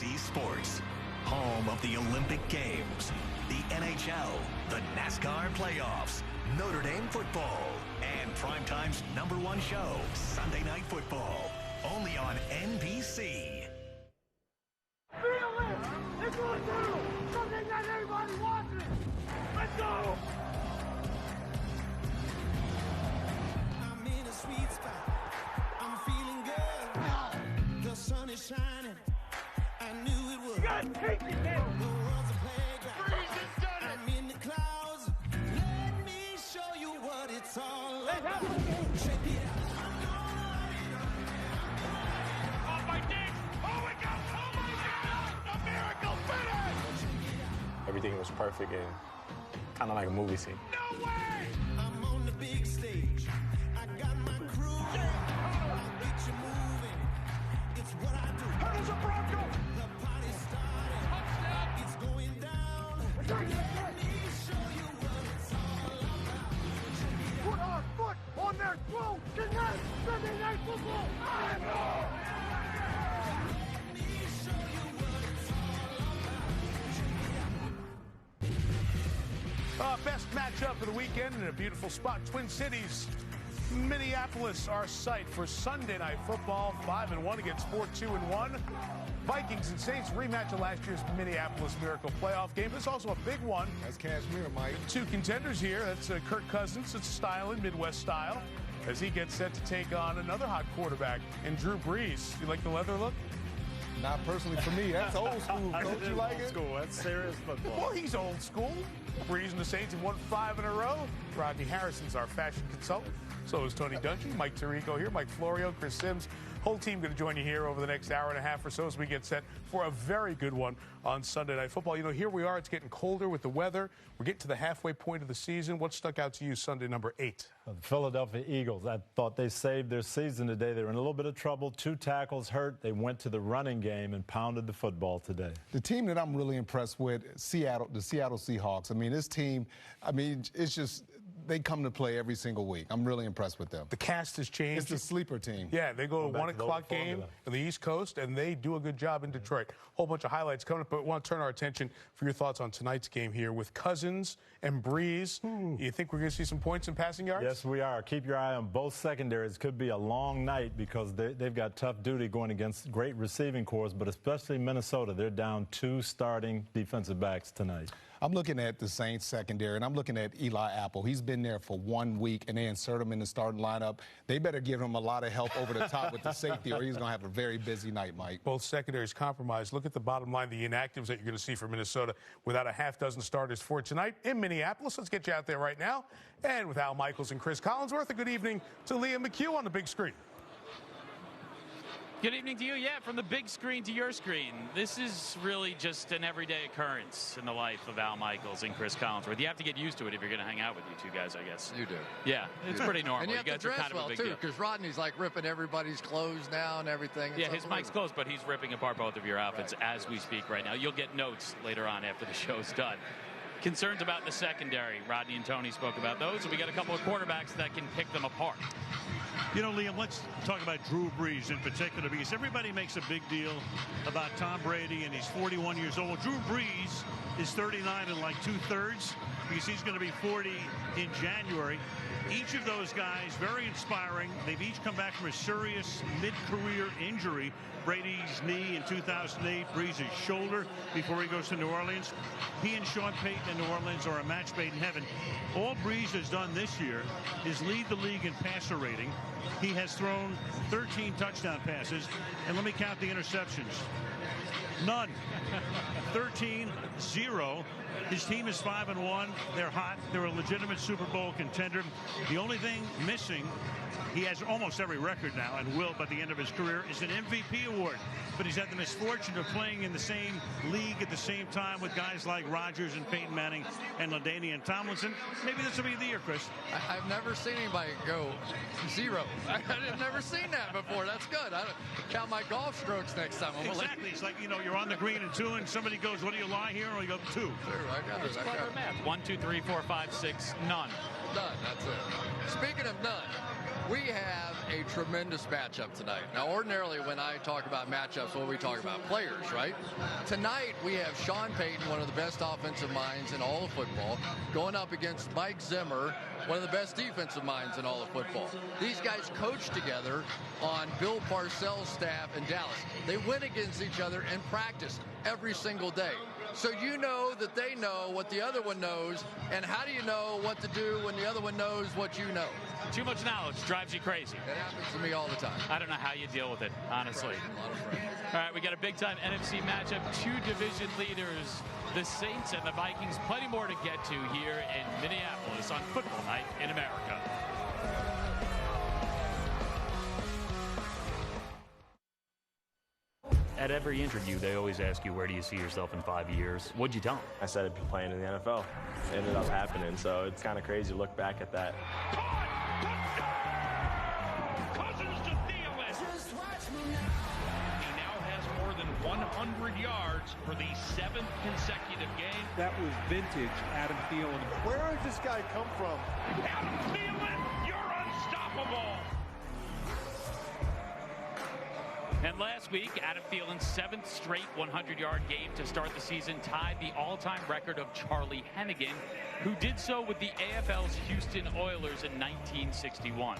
NBC Sports, home of the Olympic Games, the NHL, the NASCAR playoffs, Notre Dame football, and Primetime's #1 show, Sunday Night Football, only on NBC. Feel it! It's going through! Something that everybody wants it! Let's go! I'm in a sweet spot. I'm feeling good. The sun is shining. I knew it would. You gotta take it, man! The world's a playground. Freeze has done it! I'm in the clouds. Let me show you what it's all about. Check it out. Oh, my dick! Oh, my God! Oh, my God! A miracle finish! Everything was perfect and kind of like a movie scene. No way! I'm on the big stage. I got my crew. I'll get you moving. It's what I do. Hurdles a Bronco! The party started. Touchdown! It's going down. Let me show you what it's all about. Put our foot on their throat tonight! Sunday Night Football! I know! Let me show you what it's all about. Best matchup of the weekend in a beautiful spot. Twin Cities, Minneapolis, our site for Sunday Night Football. 5-1 against 4-2-1. Vikings and Saints rematch of last year's Minneapolis Miracle playoff game. This is also a big one. That's Cashmere, Mike. Two contenders here. That's Kirk Cousins. It's styling, Midwest style, as he gets set to take on another hot quarterback in Drew Brees. You like the leather look? Not personally for me. That's old school. Don't you like it? School. That's serious football. Well, he's old school. Brees and the Saints have won 5 in a row. Rodney Harrison's our fashion consultant. So is Tony Dungy, Mike Tirico here, Mike Florio, Chris Sims. Whole team going to join you here over the next hour and a half or so as we get set for a very good one on Sunday Night Football. You know, here we are. It's getting colder with the weather. We're getting to the halfway point of the season. What stuck out to you Sunday number 8? The Philadelphia Eagles. I thought they saved their season today. They were in a little bit of trouble. 2 tackles hurt. They went to the running game and pounded the football today. The team that I'm really impressed with, the Seattle Seahawks. I mean, this team, it's just, they come to play every single week. I'm really impressed with them. The cast has changed. It's the sleeper team. Yeah, they go to 1 o'clock game on the East Coast, and they do a good job in Detroit. Whole bunch of highlights coming up, but we want to turn our attention for your thoughts on tonight's game here with Cousins and Brees. You think we're going to see some points in passing yards? Yes, we are. Keep your eye on both secondaries. Could be a long night because they've got tough duty going against great receiving corps, but especially Minnesota. They're down 2 starting defensive backs tonight. I'm looking at the Saints secondary, and I'm looking at Eli Apple. He's been there for 1 week, and they insert him in the starting lineup. They better give him a lot of help over the top with the safety, or he's going to have a very busy night, Mike. Both secondaries compromised. Look at the bottom line, the inactives that you're going to see for Minnesota without a half dozen starters for tonight in Minneapolis. Let's get you out there right now. And with Al Michaels and Chris Collinsworth, a good evening to Liam McHugh on the big screen. Good evening to you. Yeah, from the big screen to your screen. This is really just an everyday occurrence in the life of Al Michaels and Chris Collinsworth. You have to get used to it if you're going to hang out with you two guys, I guess. You do. Yeah, it's pretty normal. And you have to dress kind of well, a big too, deal. because Rodney's like ripping everybody's clothes now and everything. Yeah, his mic's closed, but he's ripping apart both of your outfits as we speak right now. You'll get notes later on after the show's done. Concerns about the secondary. Rodney and Tony spoke about those, and we got a couple of quarterbacks that can pick them apart. You know, Liam, let's talk about Drew Brees in particular, because everybody makes a big deal about Tom Brady, and he's 41 years old. Drew Brees is 39 and like 2/3, because he's going to be 40 in January. Each of those guys, very inspiring. They've each come back from a serious mid-career injury. Brady's knee in 2008, Brees' shoulder before he goes to New Orleans. He and Sean Payton in New Orleans are a match made in heaven. All Brees has done this year is lead the league in passer rating. He has thrown 13 touchdown passes, and let me count the interceptions. None. 13-0. His team is 5-1. They're hot. They're a legitimate Super Bowl contender. The only thing missing, he has almost every record now and will by the end of his career, is an MVP award. But he's had the misfortune of playing in the same league at the same time with guys like Rodgers and Peyton Manning and LaDainian Tomlinson. Maybe this will be the year, Chris. I've never seen anybody go 0. I've never seen that before. That's good. I'll count my golf strokes next time. Exactly. It's like, you know, you're on the green and 2, and somebody goes, what do you lie here? Or you go 2. Sure, I got it. It's clever math. 1, 2, 3, 4, 5, 6, none. None. That's it. Speaking of none, We have a tremendous matchup tonight. Now, ordinarily, when I talk about matchups, what we talk about? Players, right? Tonight, we have Sean Payton, one of the best offensive minds in all of football, going up against Mike Zimmer, one of the best defensive minds in all of football. These guys coach together on Bill Parcells' staff in Dallas. They win against each other in practice every single day. So you know that they know what the other one knows, and how do you know what to do when the other one knows what you know? Too much knowledge drives you crazy. It happens to me all the time. I don't know how you deal with it, honestly. A lot of friends. All right, we got a big-time NFC matchup. Two division leaders, the Saints and the Vikings. Plenty more to get to here in Minneapolis on Football Night in America. At every interview, they always ask you, where do you see yourself in 5 years? What'd you tell them? I said I'd be playing in the NFL. It ended up happening, so it's kind of crazy to look back at that. Cousins to Thielen. He now has more than 100 yards for the 7th consecutive game. That was vintage Adam Thielen. Where did this guy come from? Adam Thielen, you're unstoppable. And last week, Adam Thielen's 7th straight 100-yard game to start the season tied the all-time record of Charlie Hennigan, who did so with the AFL's Houston Oilers in 1961.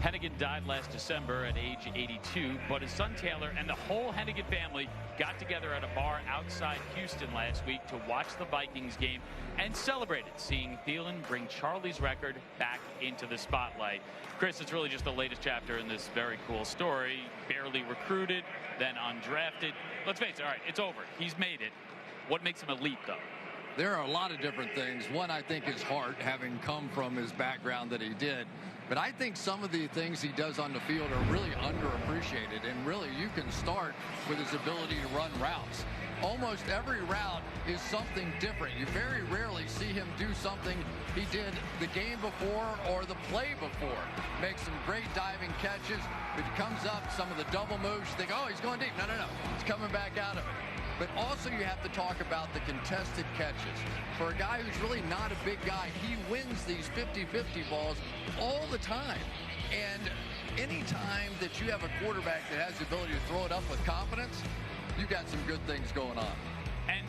Hennigan died last December at age 82, but his son Taylor and the whole Hennigan family got together at a bar outside Houston last week to watch the Vikings game and celebrated seeing Thielen bring Charlie's record back into the spotlight. Chris, it's really just the latest chapter in this very cool story. Barely recruited, then undrafted. Let's face it, all right, it's over. He's made it. What makes him elite, though? There are a lot of different things. One, I think, is heart, having come from his background that he did. But I think some of the things he does on the field are really underappreciated. And really, you can start with his ability to run routes. Almost every route is something different. You very rarely see him do something he did the game before or the play before. Makes some great diving catches. If he comes up, some of the double moves, you think, oh, he's going deep. No. He's coming back out of it. But also you have to talk about the contested catches. For a guy who's really not a big guy, he wins these 50-50 balls all the time. And any time that you have a quarterback that has the ability to throw it up with confidence, you've got some good things going on. And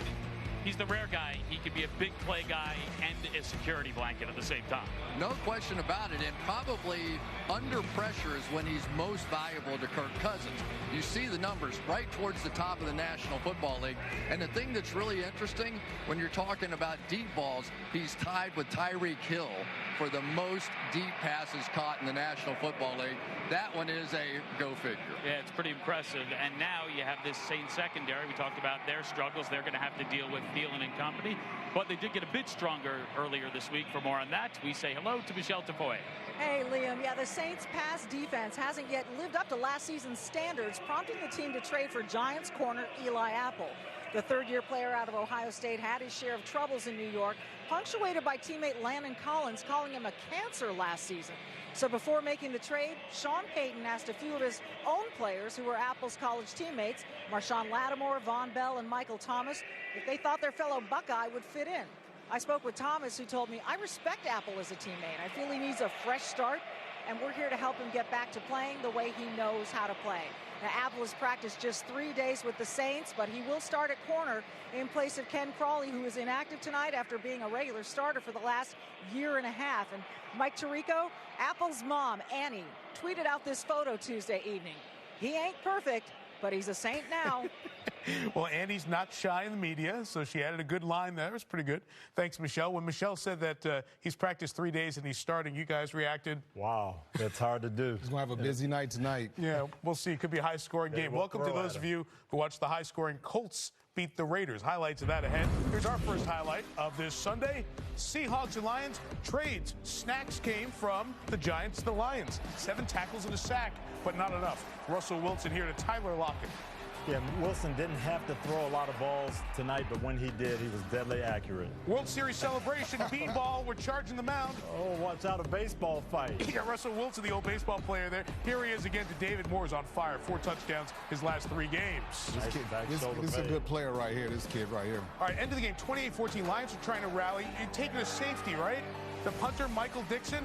he's the rare guy. He could be a big play guy and a security blanket at the same time. No question about it. And probably under pressure is when he's most valuable to Kirk Cousins. You see the numbers right towards the top of the National Football League. And the thing that's really interesting, when you're talking about deep balls, he's tied with Tyreek Hill for the most deep passes caught in the National Football League. That one is a go figure. Yeah, it's pretty impressive. And now you have this Saints secondary. We talked about their struggles. They're going to have to deal with Thielen and company. But they did get a bit stronger earlier this week. For more on that, we say hello to Michelle Tafoya. Hey, Liam. Yeah, the Saints' pass defense hasn't yet lived up to last season's standards, prompting the team to trade for Giants corner Eli Apple. The third-year player out of Ohio State had his share of troubles in New York, punctuated by teammate Landon Collins calling him a cancer last season. So before making the trade, Sean Payton asked a few of his own players who were Apple's college teammates, Marshawn Lattimore, Von Bell, and Michael Thomas, if they thought their fellow Buckeye would fit in. I spoke with Thomas, who told me, I respect Apple as a teammate. I feel he needs a fresh start, and we're here to help him get back to playing the way he knows how to play. Now, Apple has practiced just 3 days with the Saints, but he will start at corner in place of Ken Crawley, who is inactive tonight after being a regular starter for the last year and a half. And Mike Tirico, Apple's mom, Annie, tweeted out this photo Tuesday evening. He ain't perfect, but he's a Saint now. Well, Annie's not shy in the media, so she added a good line there. It was pretty good. Thanks, Michelle. When Michelle said that he's practiced 3 days and he's starting, you guys reacted. Wow, that's hard to do. He's going to have a busy night tonight. Yeah, we'll see. It could be a high-scoring game. Welcome to those of you who watch the high-scoring Colts beat the Raiders. Highlights of that ahead. Here's our first highlight of this Sunday. Seahawks and Lions trades. Snacks came from the Giants to the Lions. 7 tackles and a sack, but not enough. Russell Wilson here to Tyler Lockett. Yeah, Wilson didn't have to throw a lot of balls tonight, but when he did, he was deadly accurate. World Series celebration, beanball, we're charging the mound. Oh, watch out, a baseball fight. Yeah, Russell Wilson, the old baseball player there. Here he is again to David Moore's on fire. 4 touchdowns his last 3 games. This is a good player right here, this kid right here. All right, end of the game, 28-14. Lions are trying to rally. You're taking a safety, right? The punter, Michael Dixon,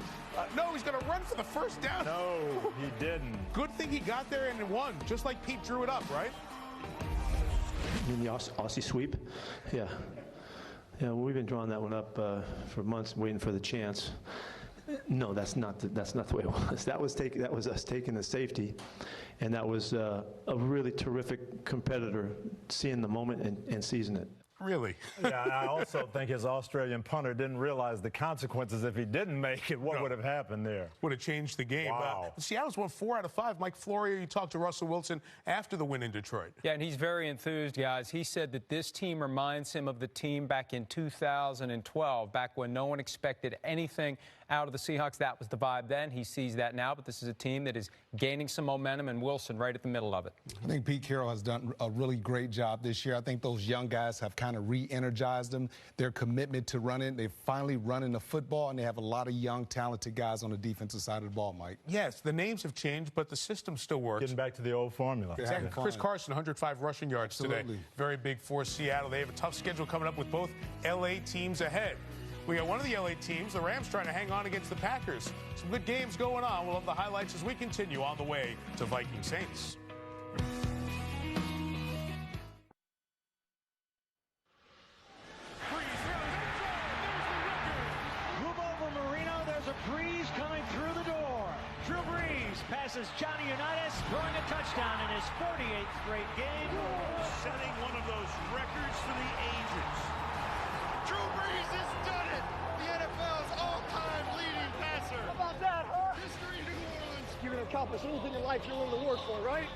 no, he's going to run for the first down. No, he didn't. Good thing he got there and won, just like Pete drew it up, right? You mean the Aussie sweep? Yeah. Yeah, well, we've been drawing that one up for months, waiting for the chance. No, that's not the way it was. That was us taking the safety, and that was a really terrific competitor seeing the moment and seizing it. Really? Yeah, I also think his Australian punter didn't realize the consequences if he didn't make it. What would have happened there? Would have changed the game. Wow. Seattle's won 4 out of 5. Mike Florio, you talked to Russell Wilson after the win in Detroit. Yeah, and he's very enthused, guys. He said that this team reminds him of the team back in 2012, back when no one expected anything out of the Seahawks. That was the vibe then. He sees that now, but this is a team that is gaining some momentum, and Wilson right at the middle of it. I think Pete Carroll has done a really great job this year. I think those young guys have kind of re-energized them. Their commitment to running, they're finally running the football, and they have a lot of young, talented guys on the defensive side of the ball, Mike. Yes, the names have changed, but the system still works. Getting back to the old formula. Exactly. Chris Carson, 105 rushing yards today. Very big for Seattle. They have a tough schedule coming up with both L.A. teams ahead. We got one of the L.A. teams, the Rams, trying to hang on against the Packers. Some good games going on. We'll have the highlights as we continue on the way to Viking Saints. Move over, Marino. There's a breeze coming through the door. Drew Brees passes Johnny Unitas, throwing a touchdown in his 48th straight game. Setting one of those records for the ages. Drew Brees has done it! The NFL's all-time leading passer! How about that, huh? History New Orleans! You can accomplish anything in life you're willing to work for, right?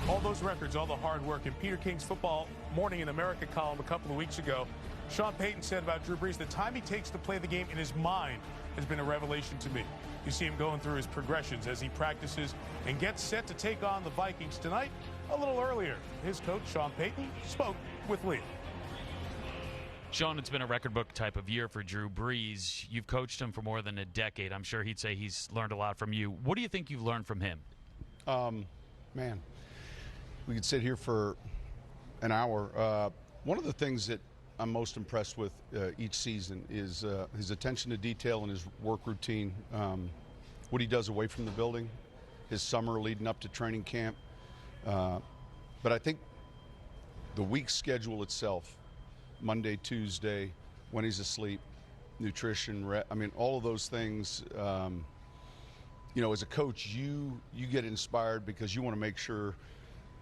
All those records, all the hard work. In Peter King's Football Morning in America column a couple of weeks ago, Sean Payton said about Drew Brees, the time he takes to play the game in his mind has been a revelation to me. You see him going through his progressions as he practices and gets set to take on the Vikings tonight. A little earlier, his coach, Sean Payton, spoke with Lee. Sean, it's been a record book type of year for Drew Brees. You've coached him for more than a decade. I'm sure he'd say he's learned a lot from you. What do you think you've learned from him? Man, we could sit here for an hour. One of the things that I'm most impressed with each season is his attention to detail and his work routine, what he does away from the building, his summer leading up to training camp. But I think the week schedule itself, Monday, Tuesday, when he's asleep, nutrition, I mean, all of those things, you know, as a coach, you get inspired because you want to make sure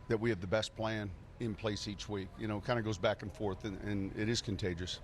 that we have the best plan in place each week. You know, it kind of goes back and forth, and it is contagious.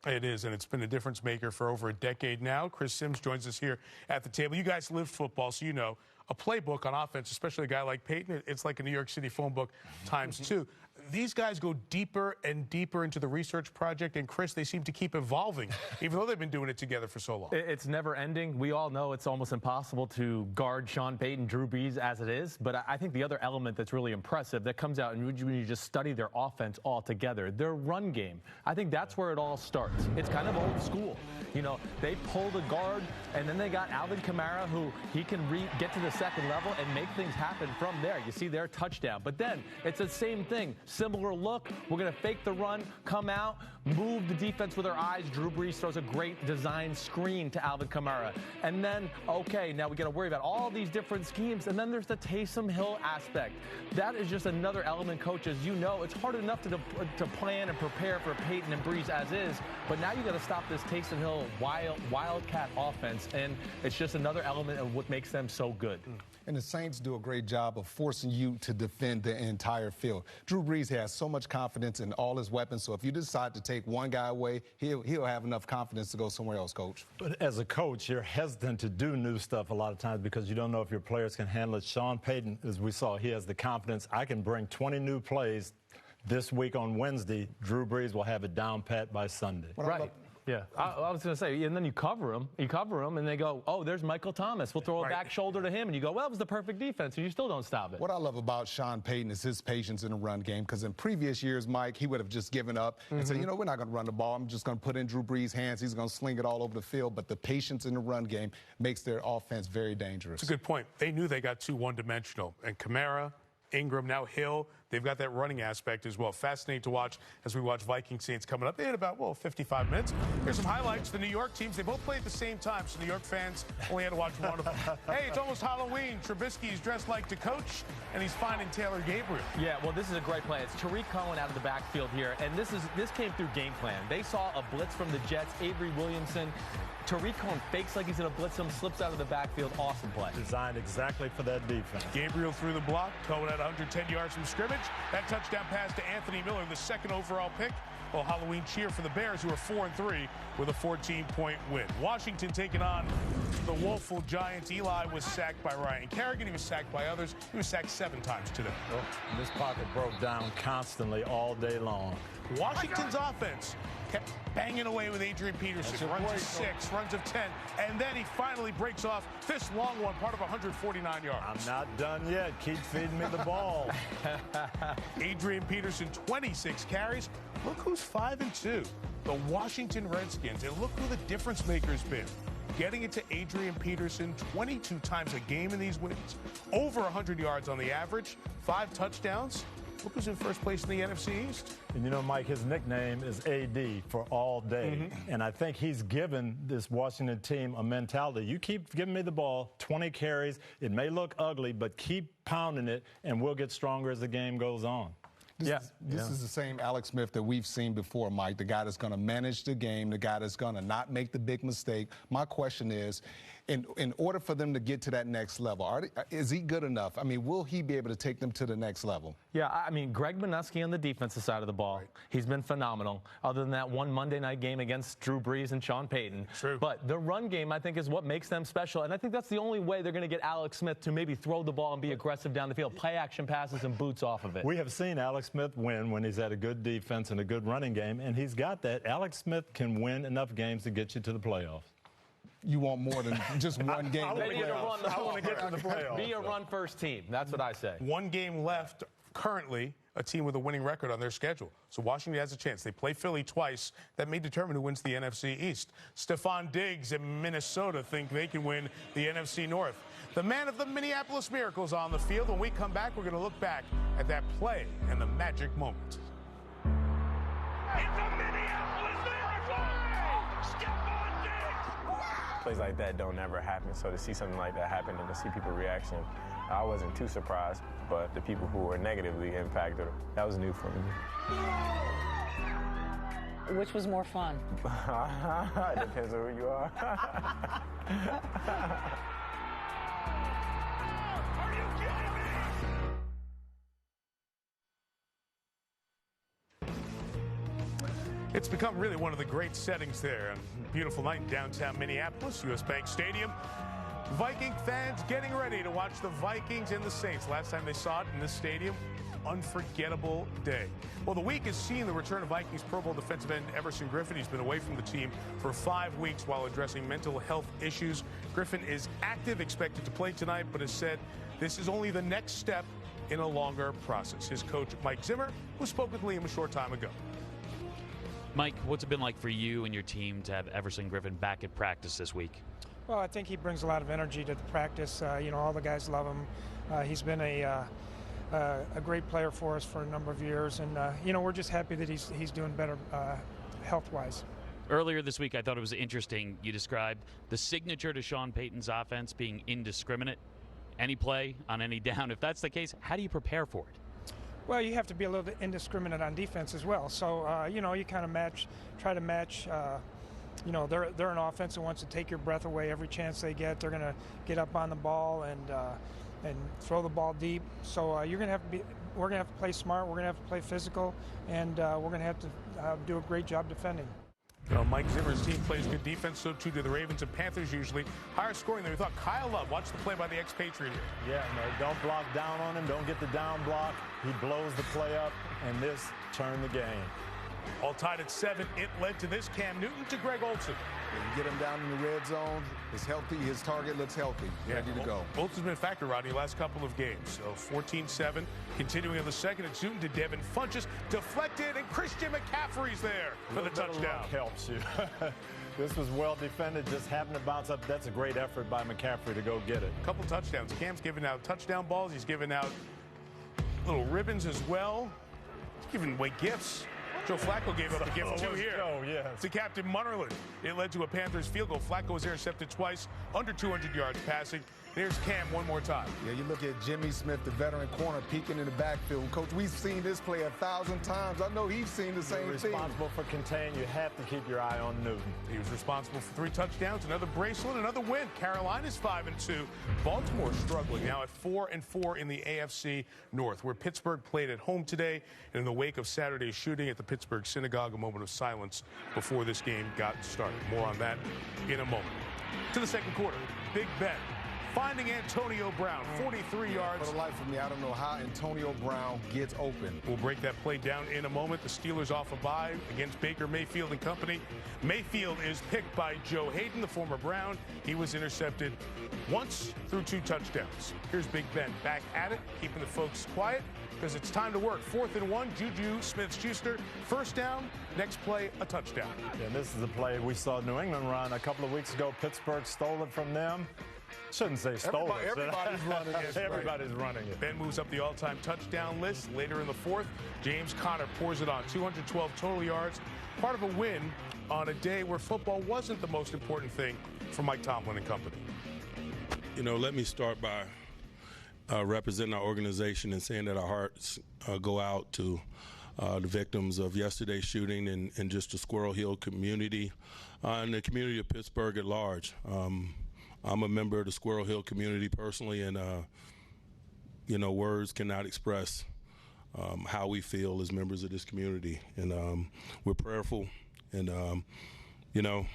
It is, and it's been a difference maker for over a decade now. Chris Sims joins us here at the table. You guys lived football, so you know a playbook on offense, especially a guy like Peyton, it's like a New York City phone book times two. These guys go deeper and deeper into the research project, and Chris, they seem to keep evolving, even though they've been doing it together for so long. It's never ending. We all know it's almost impossible to guard Sean Payton, Drew Brees as it is, but I think the other element that's really impressive that comes out when you just study their offense all together, their run game. I think that's where it all starts. It's kind of old school. You know, they pull the guard, and then they got Alvin Kamara, who he can get to the second level and make things happen from there. You see their touchdown. But then it's the same thing. Similar look. We're going to fake the run, come out, move the defense with our eyes. Drew Brees throws a great design screen to Alvin Kamara. And then, okay, now we got to worry about all these different schemes. And then there's the Taysom Hill aspect. That is just another element, coach. As you know, it's hard enough to plan and prepare for Peyton and Brees as is. But now you got to stop this Taysom Hill wildcat offense. And it's just another element of what makes them so good. And the Saints do a great job of forcing you to defend the entire field. Drew Brees has so much confidence in all his weapons, so if you decide to take one guy away, he'll have enough confidence to go somewhere else, Coach. But as a coach, you're hesitant to do new stuff a lot of times because you don't know if your players can handle it. Sean Payton, as we saw, he has the confidence. I can bring 20 new plays this week on Wednesday. Drew Brees will have it down pat by Sunday. Right. Yeah, I was going to say, and then you cover them, and they go, oh, there's Michael Thomas. We'll throw a back shoulder to him, and you go, well, it was the perfect defense, and you still don't stop it. What I love about Sean Payton is his patience in the run game, because in previous years, Mike, he would have just given up and said, you know, we're not going to run the ball. I'm just going to put in Drew Brees' hands. He's going to sling it all over the field. But the patience in the run game makes their offense very dangerous. It's a good point. They knew they got too one-dimensional, and Kamara, Ingram, now Hill, they've got that running aspect as well. Fascinating to watch as we watch Vikings Saints coming up. They had about, 55 minutes. Here's some highlights. The New York teams, they both played at the same time, so New York fans only had to watch one of them. Hey, it's almost Halloween. Trubisky's dressed like the coach, and he's finding Taylor Gabriel. Yeah, well, this is a great play. It's Tariq Cohen out of the backfield here, and this came through game plan. They saw a blitz from the Jets, Avery Williamson. Tariq Cohen fakes like he's going to blitz him, slips out of the backfield. Awesome play. Designed exactly for that defense. Gabriel through the block. Cohen at 110 yards from scrimmage. That touchdown pass to Anthony Miller, the second overall pick. Well, Halloween cheer for the Bears, who are 4-3 with a 14-point win. Washington taking on the woeful Giants. Eli was sacked by Ryan Kerrigan. He was sacked by others. He was sacked 7 times today. Oh, this pocket broke down constantly all day long. Washington's offense kept banging away with Adrian Peterson. Runs of 6, runs of 10, and then he finally breaks off this long one, part of 149 yards. I'm not done yet. Keep feeding me the ball. Adrian Peterson, 26 carries. Look who's 5-2. The Washington Redskins. And look who the difference maker's been. Getting it to Adrian Peterson 22 times a game in these wins. Over 100 yards on the average. 5 touchdowns. Look who's in first place in the NFC East. And you know, Mike, his nickname is AD for all day. And I think he's given this Washington team a mentality. You keep giving me the ball, 20 carries. It may look ugly, but keep pounding it, and we'll get stronger as the game goes on. This is the same Alex Smith that we've seen before, Mike, the guy that's going to manage the game, the guy that's going to not make the big mistake. My question is, in order for them to get to that next level, is he good enough? I mean, will he be able to take them to the next level? Yeah, I mean, Greg Minuski on the defensive side of the ball, he's been phenomenal, other than that one Monday night game against Drew Brees and Sean Payton. True. But the run game, I think, is what makes them special, and I think that's the only way they're going to get Alex Smith to maybe throw the ball and be aggressive down the field, play action passes and boots off of it. We have seen Alex Smith win when he's had a good defense and a good running game, and he's got that. Alex Smith can win enough games to get you to the playoffs. You want more than just one game. I want to get to the playoffs. Be a run-first team. That's what I say. 1 game left currently, a team with a winning record on their schedule. So Washington has a chance. They play Philly twice. That may determine who wins the NFC East. Stephon Diggs and Minnesota think they can win the NFC North. The man of the Minneapolis Miracles on the field. When we come back, we're going to look back at that play and the magic moment. It's a Minneapolis Miracle! Stephon Diggs! Plays like that don't never happen, so to see something like that happen and to see people's reaction, I wasn't too surprised, but the people who were negatively impacted, that was new for me. Which was more fun? It depends on who you are. Are you kidding me? It's become really one of the great settings there. A beautiful night in downtown Minneapolis, US Bank Stadium. Viking fans getting ready to watch the Vikings and the Saints. Last time they saw it in this stadium, unforgettable day. Well, the week has seen the return of Vikings Pro Bowl defensive end Everson Griffen. He's been away from the team for 5 weeks while addressing mental health issues. Griffen is active, expected to play tonight, but has said this is only the next step in a longer process. His coach, Mike Zimmer, who spoke with Liam a short time ago. Mike, what's it been like for you and your team to have Everson Griffen back at practice this week? Well, I think he brings a lot of energy to the practice. All the guys love him. He's been a great player for us for a number of years, and we're just happy that he's doing better health-wise. Earlier this week, I thought it was interesting. You described the signature to Sean Payton's offense being indiscriminate. Any play on any down. If that's the case, how do you prepare for it? Well, you have to be a little bit indiscriminate on defense as well. So, you kind of try to match. They're an offense that wants to take your breath away every chance they get. They're going to get up on the ball and throw the ball deep. So we're going to have to play smart. We're going to have to play physical, and we're going to have to do a great job defending. Mike Zimmer's team plays good defense, so too do the Ravens and Panthers usually. Higher scoring than we thought. Kyle Love, watch the play by the expatriate here. Yeah, no, don't block down on him. Don't get the down block. He blows the play up, and this turned the game. All tied at 7. It led to this. Cam Newton to Greg Olsen. You get him down in the red zone. He's healthy. His target looks healthy. Ready to go. Olsen's been a factor, Rodney, last couple of games. So 14-7. Continuing in the second, it's Newton to Devin Funchess. Deflected, and Christian McCaffrey's there for the touchdown. Helps you. This was well defended. Just happened to bounce up. That's a great effort by McCaffrey to go get it. A couple touchdowns. Cam's giving out touchdown balls. He's giving out Little ribbons as well. He's giving away gifts. Joe Flacco gave up a gift too here. To Captain Munnerlyn. It led to a Panthers field goal. Flacco was intercepted twice, under 200 yards passing. Here's Cam one more time. Yeah, you look at Jimmy Smith, the veteran corner, peeking in the backfield. Coach, we've seen this play 1,000 times. I know he's seen the same thing. Responsible for contain. You have to keep your eye on Newton. He was responsible for 3 touchdowns, another bracelet, another win. Carolina's 5-2. Baltimore struggling now at 4-4 in the AFC North, where Pittsburgh played at home today. And in the wake of Saturday's shooting at the Pittsburgh synagogue, a moment of silence before this game got started. More on that in a moment. To the second quarter, Big Ben finding Antonio Brown, 43 yards. For the life of me, I don't know how Antonio Brown gets open. We'll break that play down in a moment. The Steelers off a bye against Baker Mayfield and company. Mayfield is picked by Joe Hayden, the former Brown. He was intercepted once through 2 touchdowns. Here's Big Ben back at it, keeping the folks quiet because it's time to work. 4th and 1, Juju Smith-Schuster. First down, next play, a touchdown. And this is a play we saw New England run a couple of weeks ago. Pittsburgh stole it from them. Shouldn't say stolen. Everybody's running it. Everybody's running it. Ben moves up the all-time touchdown list. Later in the 4th, James Conner pours it on. 212 total yards. Part of a win on a day where football wasn't the most important thing for Mike Tomlin and company. You know, let me start by representing our organization and saying that our hearts go out to the victims of yesterday's shooting and just the Squirrel Hill community and the community of Pittsburgh at large. I'm a member of the Squirrel Hill community personally, and, you know, words cannot express how we feel as members of this community. And we're prayerful, and, you know,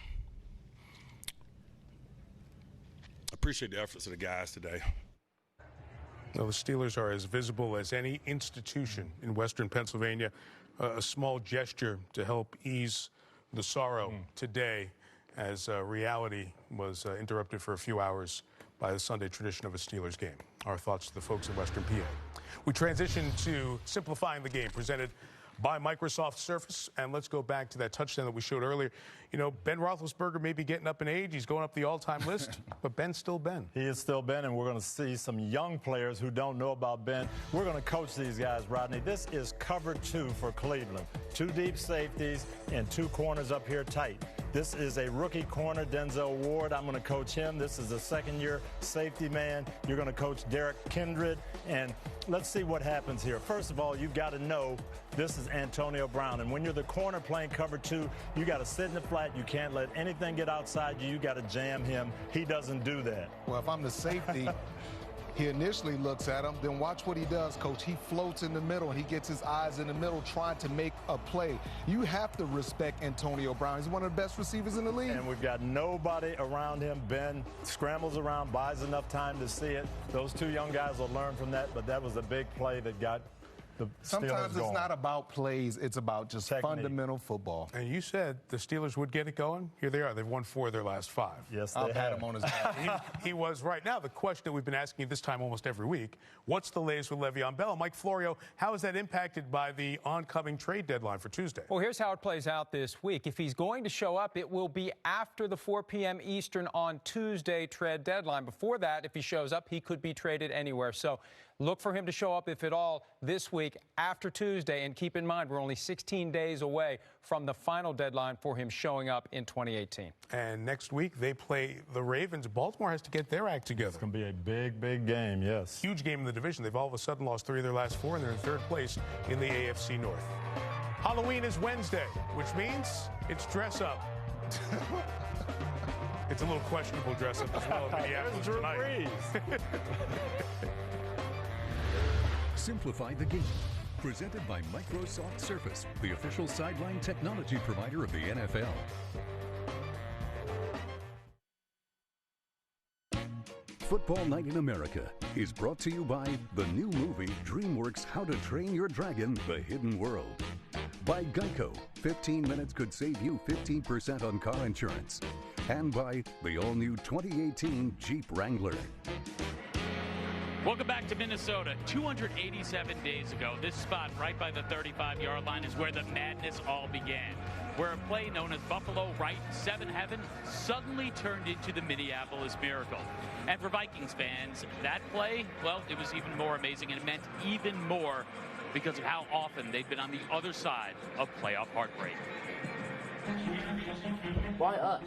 appreciate the efforts of the guys today. Well, the Steelers are as visible as any institution in Western Pennsylvania. A small gesture to help ease the sorrow today, as reality was interrupted for a few hours by the Sunday tradition of a Steelers game. Our thoughts to the folks in Western PA. We transition to simplifying the game, presented by Microsoft Surface. And let's go back to that touchdown that we showed earlier. You know, Ben Roethlisberger may be getting up in age. He's going up the all-time list, but Ben's still Ben. He is still Ben, and we're going to see some young players who don't know about Ben. We're going to coach these guys, Rodney. This is cover 2 for Cleveland. 2 deep safeties and 2 corners up here tight. This is a rookie corner, Denzel Ward. I'm going to coach him. This is a second-year safety man. You're going to coach Derek Kindred. And let's see what happens here. First of all, you've got to know this is Antonio Brown. And when you're the corner playing cover 2, you got to sit in the flat. You can't let anything get outside you. You got to jam him. He doesn't do that. Well, if I'm the safety, he initially looks at him. Then watch what he does, Coach. He floats in the middle, and he gets his eyes in the middle trying to make a play. You have to respect Antonio Brown. He's one of the best receivers in the league. And we've got nobody around him. Ben scrambles around, buys enough time to see it. Those 2 young guys will learn from that, but that was a big play that got the Steelers Sometimes it's going. not about plays. It's about just Technique. fundamental football. And you said the Steelers would get it going. Here they are. They've won 4 of their last 5. Yes, they I've had have. him on his back. He was right. Now, the question that we've been asking you this time almost every week, what's the latest with Le'Veon Bell? Mike Florio, how is that impacted by the oncoming trade deadline for Tuesday? Well, here's how it plays out this week. If he's going to show up, it will be after the 4 p.m. Eastern on Tuesday trade deadline. Before that, if he shows up, he could be traded anywhere. So look for him to show up, if at all, this week after Tuesday. And keep in mind, we're only 16 days away from the final deadline for him showing up in 2018. And next week, they play the Ravens. Baltimore has to get their act together. It's going to be a big, big game, yes. Huge game in the division. They've all of a sudden lost 3 of their last 4, and they're in 3rd place in the AFC North. Halloween is Wednesday, which means it's dress up. It's a little questionable dress up as well. There's Drew Brees. Simplify the game. Presented by Microsoft Surface, the official sideline technology provider of the NFL. Football Night in America is brought to you by the new movie DreamWorks' How to Train Your Dragon: The Hidden World. By Geico, 15 minutes could save you 15% on car insurance. And by the all-new 2018 Jeep Wrangler. Welcome back to Minnesota. 287 days ago, this spot right by the 35-yard line is where the madness all began. where a play known as Buffalo Right 7 Heaven suddenly turned into the Minneapolis Miracle. And for Vikings fans, that play, well, it was even more amazing, and it meant even more because of how often they've been on the other side of playoff heartbreak. Why us?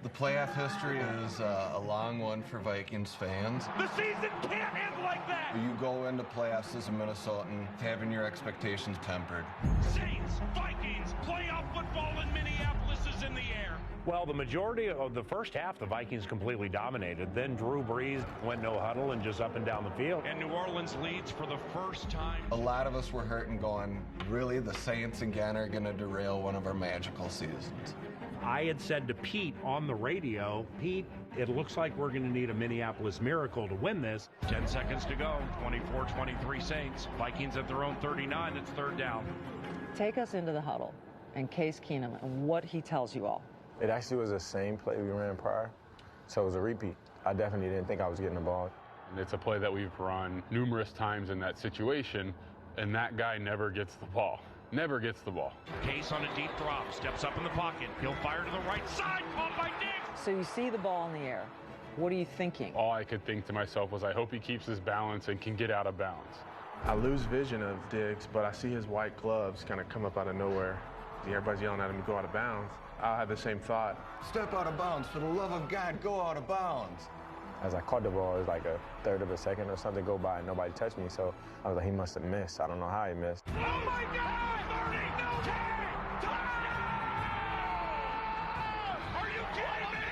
The playoff history is a long one for Vikings fans. The season can't end like that! You go into playoffs as a Minnesotan having your expectations tempered. Saints, Vikings, playoff football in Minneapolis is in the air. Well, the majority of the first half, the Vikings completely dominated. Then Drew Brees went no huddle and just up and down the field. And New Orleans leads for the first time. A lot of us were hurt and going, really, the Saints again are going to derail one of our magical seasons. I had said to Pete on the radio, Pete, it looks like we're going to need a Minneapolis Miracle to win this. 10 seconds to go. 24-23 Saints. Vikings at their own 39. It's third down. Take us into the huddle and Case Keenum and what he tells you all. It actually was the same play we ran prior, so it was a repeat. I definitely didn't think I was getting the ball. It's a play that we've run numerous times in that situation, and that guy never gets the ball. Never gets the ball. Case on a deep drop, steps up in the pocket. He'll fire to the right side, caught by Diggs. So you see the ball in the air. What are you thinking? All I could think to myself was, I hope he keeps his balance and can get out of bounds. I lose vision of Diggs, but I see his white gloves kind of come up out of nowhere. Everybody's yelling at him to go out of bounds. I'll have the same thought. Step out of bounds. For the love of God, go out of bounds. As I caught the ball, it was like a third of a second or something go by and nobody touched me, so I was like, he must have missed. I don't know how he missed. Oh my God! 30, no time! Touchdown! Are you kidding me?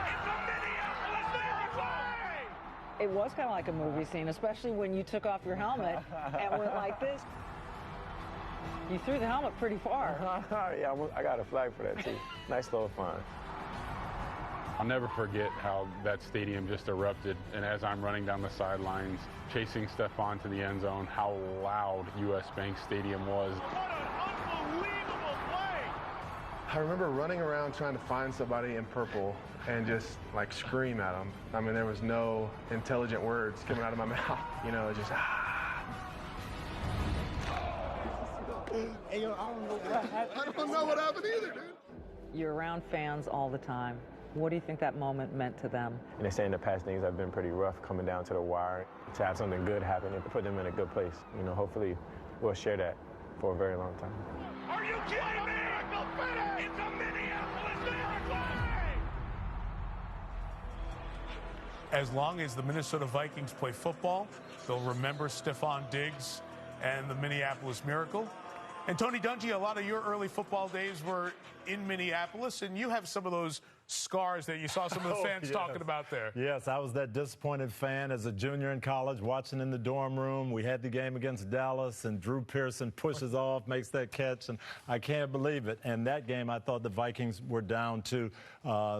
It's a Minneapolis Miracle! It was kind of like a movie scene, especially when you took off your helmet and went like this. You threw the helmet pretty far. Yeah, I got a flag for that, too. Nice little fun. I'll never forget how that stadium just erupted, and as I'm running down the sidelines, chasing Stephon to the end zone, how loud US Bank Stadium was. What an unbelievable play! I remember running around trying to find somebody in purple and just, like, scream at them. I mean, there was no intelligent words coming out of my mouth. You know, just, Hey, yo, I don't know what happened either, dude. You're around fans all the time. What do you think that moment meant to them? And they say in the past things have been pretty rough coming down to the wire. To have something good happen and put them in a good place. You know, hopefully we'll share that for a very long time. Are you kidding me? It's a Minneapolis Miracle! As long as the Minnesota Vikings play football, they'll remember Stephon Diggs and the Minneapolis Miracle. And Tony Dungy, a lot of your early football days were in Minneapolis, and you have some of those scars that you saw some of the fans talking about there. Yes, I was that disappointed fan as a junior in college, watching in the dorm room. We had the game against Dallas, and Drew Pearson pushes off, makes that catch, and I can't believe it. And that game, I thought the Vikings were down to,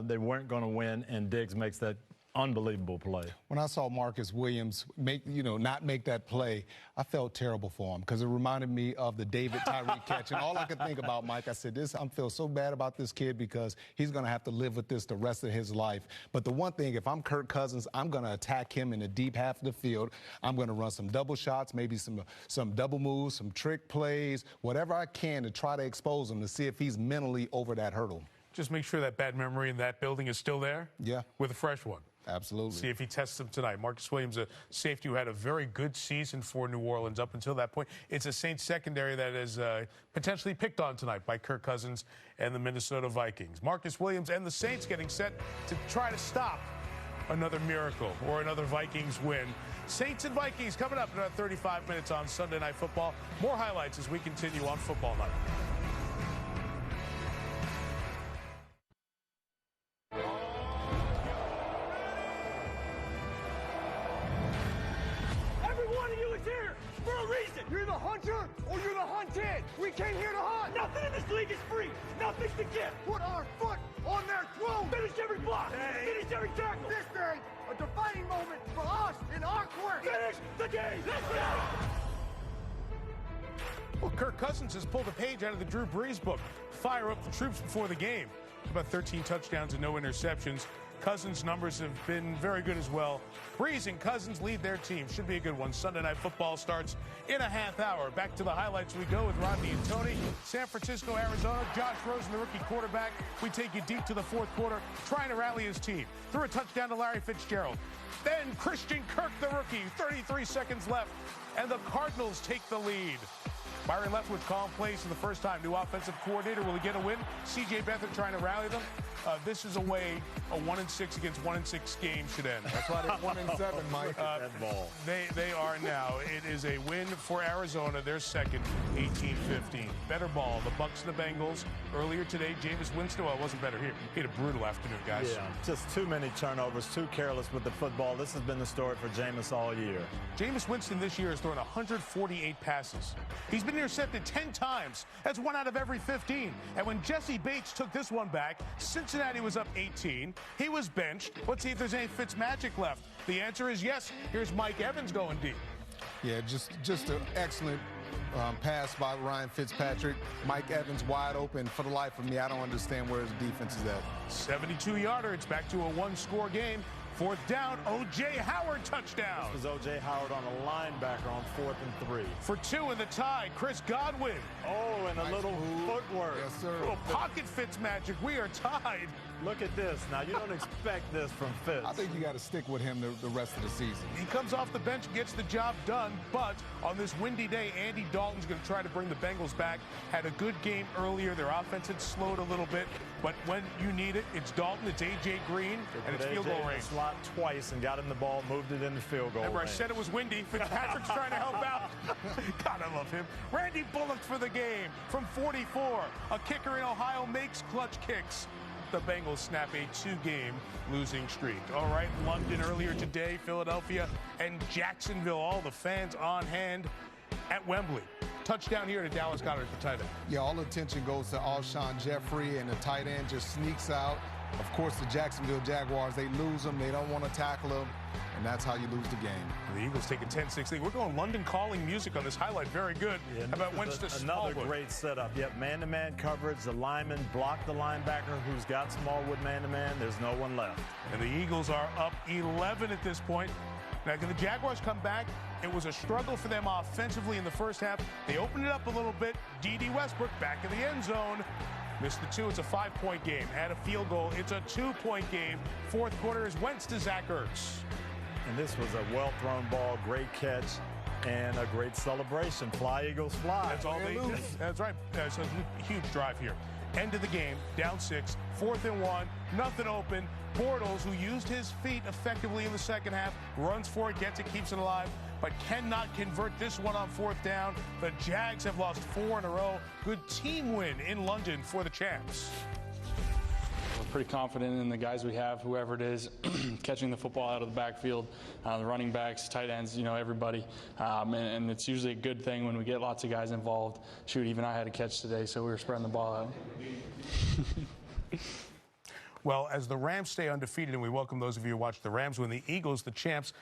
they weren't going to win, and Diggs makes that unbelievable play. When I saw Marcus Williams not make that play, I felt terrible for him because it reminded me of the David Tyree catch. And all I could think about, Mike, I said, I feel so bad about this kid because he's going to have to live with this the rest of his life. But the one thing, if I'm Kirk Cousins, I'm going to attack him in the deep half of the field. I'm going to run some double shots, maybe some double moves, some trick plays, whatever I can to try to expose him to see if he's mentally over that hurdle. Just make sure that bad memory in that building is still there. Yeah. With a fresh one. Absolutely. See if he tests them tonight. Marcus Williams, a safety who had a very good season for New Orleans up until that point. It's a Saints secondary that is potentially picked on tonight by Kirk Cousins and the Minnesota Vikings. Marcus Williams and the Saints getting set to try to stop another miracle or another Vikings win. Saints and Vikings coming up in about 35 minutes on Sunday Night Football. More highlights as we continue on Football Night. You're the hunter or you're the hunted. We came here to hunt. Nothing in this league is free. Nothing's to give. Put our foot on their throat. Finish every block. Finish every tackle. This day, a defining moment for us in our quest. Finish the game. Let's go. Well, Kirk Cousins has pulled a page out of the Drew Brees book. Fire up the troops before the game. About 13 touchdowns and no interceptions. Cousins' numbers have been very good as well. Breeze and Cousins lead their team. Should be a good one. Sunday Night Football starts in a half hour. Back to the highlights we go with Rodney and Tony. San Francisco, Arizona. Josh Rosen, the rookie quarterback. We take you deep to the fourth quarter, trying to rally his team. Threw a touchdown to Larry Fitzgerald. Then Christian Kirk, the rookie. 33 seconds left, and the Cardinals take the lead. Byron Leftwich calling plays for the first time. New offensive coordinator. Will he get a win? C.J. Beathard trying to rally them. This is a way a 1-6 against 1-6 game should end. That's why they're 1-7, Mike. They are now. It is a win for Arizona. Their second, 18-15. Better ball. The Bucs and the Bengals. Earlier today, Jameis Winston. Well, it wasn't better here. He had a brutal afternoon, guys. Yeah, just too many turnovers, too careless with the football. This has been the story for Jameis all year. Jameis Winston this year has thrown 148 passes. He's been intercepted 10 times. That's 1 out of every 15. And when Jesse Bates took this one back, Cincinnati was up 18. He was benched. Let's see if there's any Fitzmagic left. The answer is yes. Here's Mike Evans going deep. Yeah, just an excellent pass by Ryan Fitzpatrick. Mike Evans wide open. For the life of me, I don't understand where his defense is at. 72-yarder. It's back to a one-score game. Fourth down, O.J. Howard touchdown. This was O.J. Howard on a linebacker on 4th and 3. For 2 in the tie, Chris Godwin. Oh, and a little footwork. Yes, sir. A little pocket Fitzmagic. We are tied. Look at this. Now, you don't expect this from Fitz. I think you got to stick with him the rest of the season. He comes off the bench, gets the job done, but on this windy day, Andy Dalton's going to try to bring the Bengals back. Had a good game earlier. Their offense had slowed a little bit, but when you need it, it's Dalton, it's A.J. Green, and it's field goal range. Slot twice and got him the ball, moved it in the field goal Remember, range. I said it was windy. Fitzpatrick's trying to help out. God, I love him. Randy Bullock for the game from 44. A kicker in Ohio makes clutch kicks. The Bengals snap a 2-game losing streak. All right, London earlier today, Philadelphia and Jacksonville, all the fans on hand at Wembley. Touchdown here to Dallas Goedert, the tight end. Yeah, all the attention goes to Alshon Jeffrey, and the tight end just sneaks out. Of course, the Jacksonville Jaguars, they lose him. They don't want to tackle him, and that's how you lose the game. The Eagles take a 10-6 lead. We're going London calling music on this highlight. Very good. Yeah, How about Winston Another Smallwood? great setup. Yep, man-to-man coverage. The lineman blocked the linebacker who's got Smallwood man-to-man. There's no one left. And the Eagles are up 11 at this point. Now, can the Jaguars come back? It was a struggle for them offensively in the first half. They opened it up a little bit. D.D. Westbrook back in the end zone. Missed the 2. It's a 5-point game. Add a field goal. It's a 2-point game. Fourth quarter is Wentz to Zach Ertz. And this was a well-thrown ball, great catch, and a great celebration. Fly, Eagles, fly. That's all they did. That's right. That's a huge drive here. End of the game, down 6, 4th and 1, nothing open. Bortles, who used his feet effectively in the second half, runs for it, gets it, keeps it alive, but cannot convert this one on 4th down. The Jags have lost 4 in a row. Good team win in London for the champs. We're pretty confident in the guys we have, whoever it is, catching the football out of the backfield, the running backs, tight ends, everybody. And it's usually a good thing when we get lots of guys involved. Shoot, even I had a catch today, so we were spreading the ball out. Well, as the Rams stay undefeated, and we welcome those of you who watch the Rams win, the Eagles, the champs,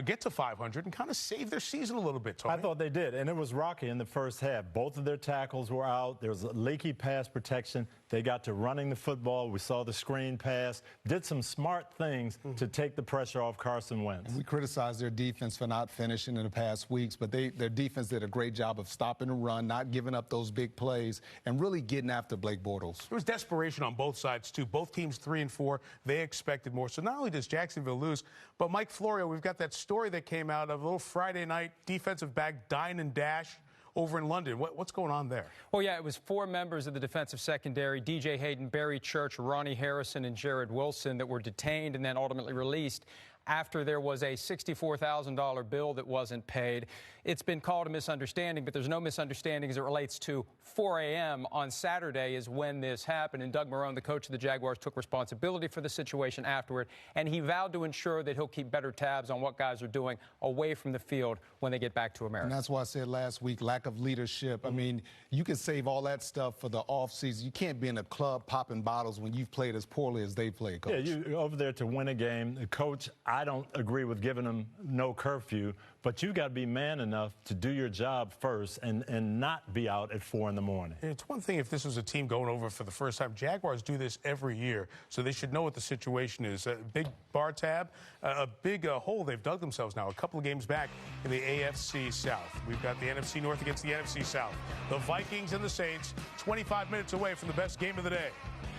get to 500 and kind of save their season a little bit, Tony. I thought they did, and it was rocky in the first half. Both of their tackles were out. There was leaky pass protection. They got to running the football. We saw the screen pass. Did some smart things to take the pressure off Carson Wentz. And we criticized their defense for not finishing in the past weeks, but their defense did a great job of stopping the run, not giving up those big plays, and really getting after Blake Bortles. There was desperation on both sides, too. Both teams 3-4. They expected more. So not only does Jacksonville lose, but Mike Florio, we've got that story that came out of a little Friday night defensive back dine and dash over in London. What's going on there? Well, yeah, it was 4 members of the defensive secondary, DJ Hayden, Barry Church, Ronnie Harrison, and Jared Wilson, that were detained and then ultimately released after there was a $64,000 bill that wasn't paid. It's been called a misunderstanding, but there's no misunderstanding as it relates to 4 a.m. on Saturday is when this happened. And Doug Marrone, the coach of the Jaguars, took responsibility for the situation afterward, and he vowed to ensure that he'll keep better tabs on what guys are doing away from the field when they get back to America. And that's why I said last week, lack of leadership. I mean, you can save all that stuff for the offseason. You can't be in a club popping bottles when you've played as poorly as they played, Coach. Yeah, you over there to win a game. The coach, I don't agree with giving them no curfew, but you got to be man enough to do your job first and not be out at 4 in the morning. It's one thing if this was a team going over for the first time. Jaguars do this every year, so they should know what the situation is. A big bar tab, a big hole they've dug themselves now, a couple of games back in the AFC South. We've got the NFC North against the NFC South. The Vikings and the Saints, 25 minutes away from the best game of the day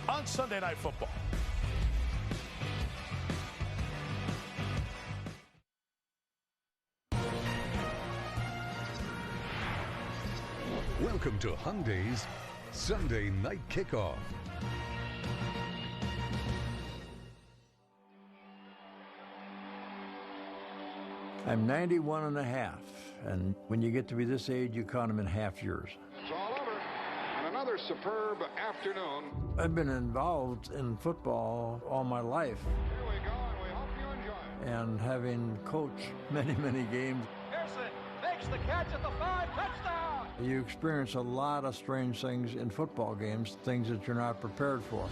on Sunday Night Football. Welcome to Hyundai's Sunday Night Kickoff. I'm 91 and a half, and when you get to be this age, you count them in half years. It's all over, and another superb afternoon. I've been involved in football all my life. Here we go, and we hope you enjoy it. And having coached many, many games, Pearson makes the catch at the 5, touchdown! you experience a lot of strange things in football games, things that you're not prepared for.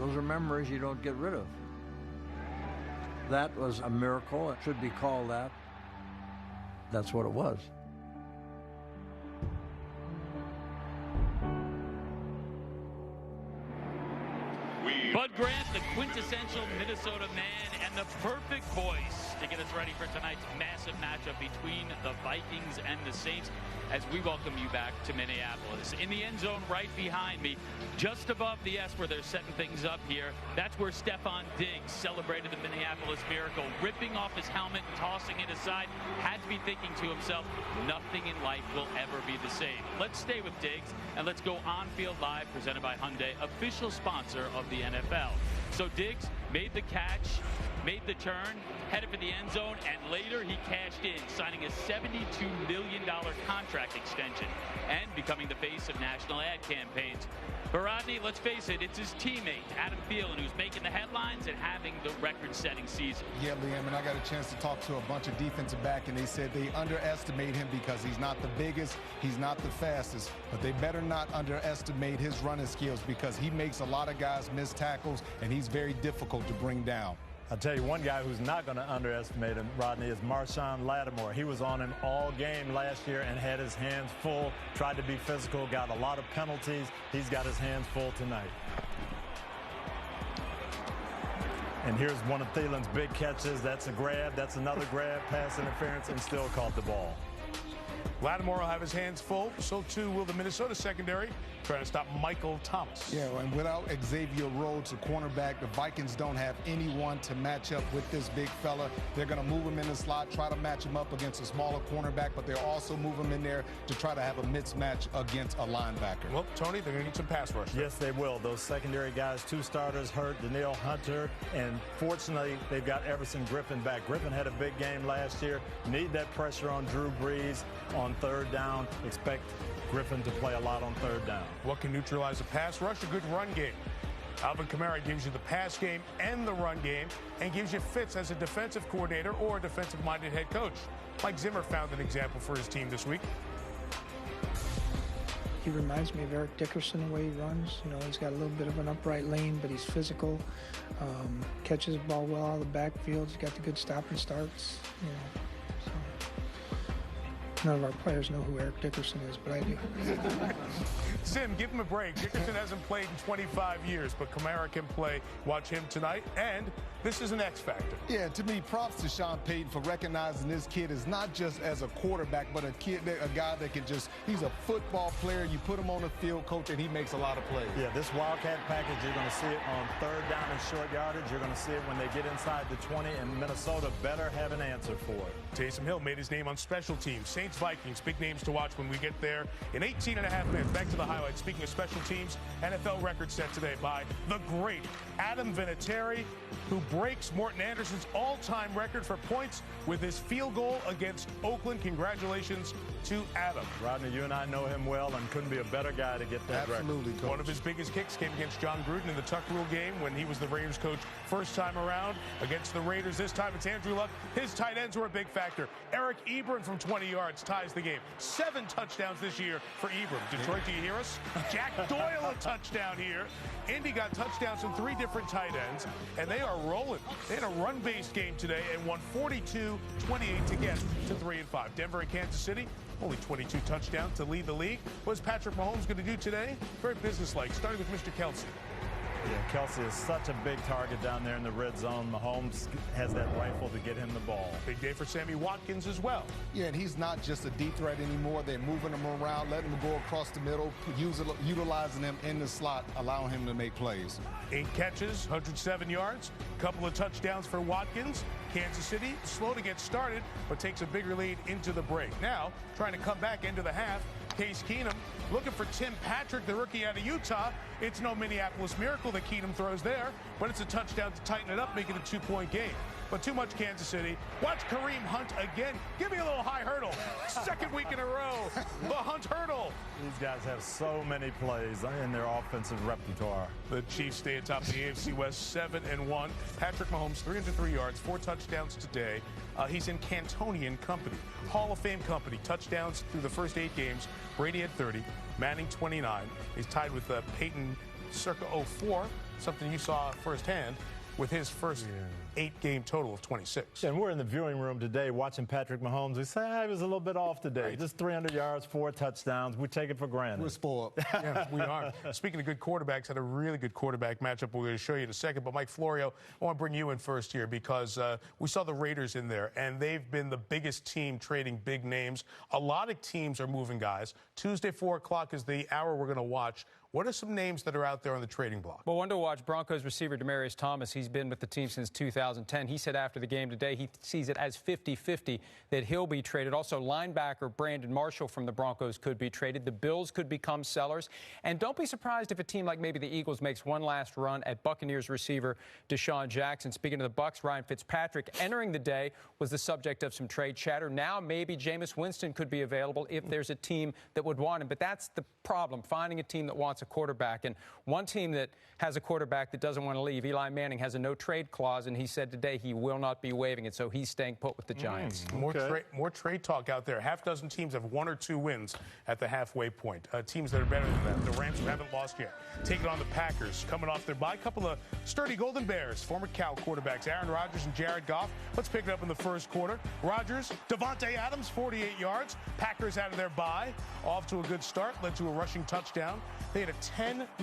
Those are memories you don't get rid of. That was a miracle. It should be called that. That's what it was. Bud Grant, the quintessential Minnesota man and the perfect voice to get us ready for tonight's massive matchup between the Vikings and the Saints as we welcome you back to Minneapolis. In the end zone right behind me, just above the S where they're setting things up here, that's where Stefon Diggs celebrated the Minneapolis Miracle, ripping off his helmet, tossing it aside, had to be thinking to himself, nothing in life will ever be the same. Let's stay with Diggs and let's go on Field Live, presented by Hyundai, official sponsor of the NFL. So Diggs made the catch, made the turn, headed for the end zone, and later he cashed in, signing a $72 million contract extension and becoming the face of national ad campaigns. But Rodney, let's face it, it's his teammate, Adam Thielen, who's making the headlines and having the record-setting season. Yeah, Liam, and I got a chance to talk to a bunch of defensive back, and they said they underestimate him because he's not the biggest, he's not the fastest, but they better not underestimate his running skills because he makes a lot of guys miss tackles, and he's very difficult to bring down. I'll tell you one guy who's not going to underestimate him, Rodney, is Marshawn Lattimore. He was on him all game last year and had his hands full, tried to be physical, got a lot of penalties. He's got his hands full tonight. And here's one of Thielen's big catches. That's a grab. That's another grab, pass interference, and still caught the ball. Lattimore will have his hands full. So, too, will the Minnesota secondary, trying to stop Michael Thomas. Yeah, and without Xavier Rhodes, a cornerback, the Vikings don't have anyone to match up with this big fella. They're going to move him in the slot, try to match him up against a smaller cornerback, but they'll also move him in there to try to have a mismatch against a linebacker. Well, Tony, they're going to need some pass rush. Yes, they will. Those secondary guys, 2 starters hurt, Danielle Hunter, and fortunately, they've got Everson Griffin back. Griffin had a big game last year. Need that pressure on Drew Brees on 3rd down. Expect Griffin to play a lot on 3rd down. What can neutralize a pass rush? A good run game. Alvin Kamara gives you the pass game and the run game and gives you fits as a defensive coordinator or a defensive-minded head coach. Mike Zimmer found an example for his team this week. He reminds me of Eric Dickerson the way he runs. You know, he's got a little bit of an upright lane, but he's physical. Catches the ball well out of the backfield. He's got the good stop and starts. You know, so. None of our players know who Eric Dickerson is, but I do. Zim, give him a break. Dickerson hasn't played in 25 years, but Kamara can play. Watch him tonight, and this is an X factor. Yeah, to me, props to Sean Payton for recognizing this kid is not just as a quarterback, but a guy that can just, he's a football player. You put him on the field, coach, and he makes a lot of plays. Yeah, this Wildcat package, you're going to see it on 3rd down and short yardage. You're going to see it when they get inside the 20, and Minnesota better have an answer for it. Taysom Hill made his name on special teams. Saints Saints Vikings. Big names to watch when we get there in 18 and a half minutes. Back to the highlights. Speaking of special teams, NFL record set today by the great Adam Vinatieri, who breaks Morton Anderson's all-time record for points with his field goal against Oakland. Congratulations to Adam. Rodney, you and I know him well and couldn't be a better guy to get that record. Coach. One of his biggest kicks came against John Gruden in the Tuck Rule game when he was the Raiders coach first time around against the Raiders. This time it's Andrew Luck. His tight ends were a big factor. Eric Ebron from 20 yards ties the game. 7 touchdowns this year for Ebron. Detroit, do you hear us? Jack Doyle a touchdown here. Indy got touchdowns from 3 different tight ends, and they are rolling. They had a run-based game today and won 42-28 to get to 3-5. Denver and Kansas City, only 22 touchdowns to lead the league. What's Patrick Mahomes going to do today? Very businesslike, starting with Mr. Kelsey. Yeah, Kelsey is such a big target down there in the red zone. Mahomes has that rifle to get him the ball. Big day for Sammy Watkins as well. Yeah, and he's not just a deep threat anymore. They're moving him around, letting him go across the middle, utilizing him in the slot, allowing him to make plays. 8 catches, 107 yards, a couple of touchdowns for Watkins. Kansas City, slow to get started, but takes a bigger lead into the break. Now, trying to come back into the half, Case Keenum looking for Tim Patrick, the rookie out of Utah. It's no Minneapolis Miracle that Keenum throws there, but it's a touchdown to tighten it up, make it a 2-point game. But too much Kansas City. Watch Kareem Hunt again. Give me a little high hurdle. Second week in a row, the Hunt hurdle. These guys have so many plays in their offensive repertoire. The Chiefs stay atop the AFC West 7-1. Patrick Mahomes, 303 yards, 4 touchdowns today. He's in Cantonian company, Hall of Fame company. Touchdowns through the first 8 games. Brady had 30, Manning 29. He's tied with Peyton circa 04, something you saw firsthand with his first 8-game total of 26. And we're in the viewing room today watching Patrick Mahomes. We say, he was a little bit off today. Right. Just 300 yards, 4 touchdowns. We take it for granted. We're spoiled. Yeah, we are. Speaking of good quarterbacks, had a really good quarterback matchup we're going to show you in a second. But Mike Florio, I want to bring you in first here because we saw the Raiders in there, and they've been the biggest team trading big names. A lot of teams are moving guys. Tuesday, 4 o'clock is the hour we're going to watch. What are some names that are out there on the trading block? Well, one to watch, Broncos receiver Demaryius Thomas. He's been with the team since 2010. He said after the game today he sees it as 50-50 that he'll be traded. Also, linebacker Brandon Marshall from the Broncos could be traded. The Bills could become sellers. And don't be surprised if a team like maybe the Eagles makes one last run at Buccaneers receiver Deshaun Jackson. Speaking of the Bucs, Ryan Fitzpatrick entering the day was the subject of some trade chatter. Now maybe Jameis Winston could be available if there's a team that would want him. But that's the problem, finding a team that wants a quarterback. And one team that has a quarterback that doesn't want to leave, Eli Manning, has a no-trade clause, and he said today he will not be waiving it, so he's staying put with the Giants. More trade talk out there. Half dozen teams have 1 or 2 wins at the halfway point. Teams that are better than that. The Rams, who haven't lost yet, taking on the Packers, coming off their bye. A couple of sturdy Golden Bears, former Cal quarterbacks, Aaron Rodgers and Jared Goff. Let's pick it up in the first quarter. Rodgers, Devontae Adams, 48 yards. Packers out of their bye, off to a good start, led to a rushing touchdown. They had a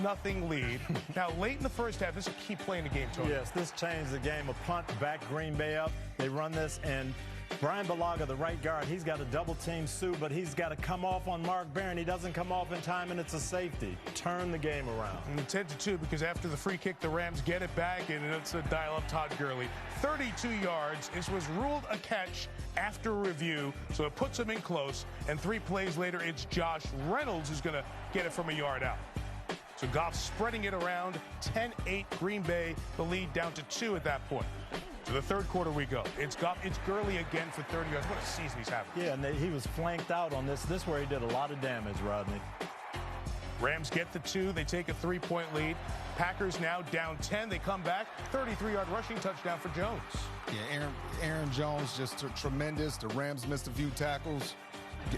10-0 lead. Now, late in the first half, this is a key play in the game, Tony. Yes, this changed the game. A punt back Green Bay up. They run this, and Brian Bulaga, the right guard, he's got a double-team Sue, but he's got to come off on Mark Barron. He doesn't come off in time, and it's a safety. Turn the game around. And 10-2, because after the free kick, the Rams get it back, and it's a dial-up Todd Gurley. 32 yards. This was ruled a catch after review, so it puts him in close. And 3 plays later, it's Josh Reynolds who's going to get it from a yard out. So Goff spreading it around, 10-8 Green Bay, the lead down to 2 at that point. To the third quarter we go. It's Goff, it's Gurley again for 30 yards. What a season he's having. Yeah, and he was flanked out on this. This is where he did a lot of damage, Rodney. Rams get the 2. They take a 3-point lead. Packers now down 10. They come back. 33-yard rushing touchdown for Jones. Yeah, Aaron Jones just tremendous. The Rams missed a few tackles.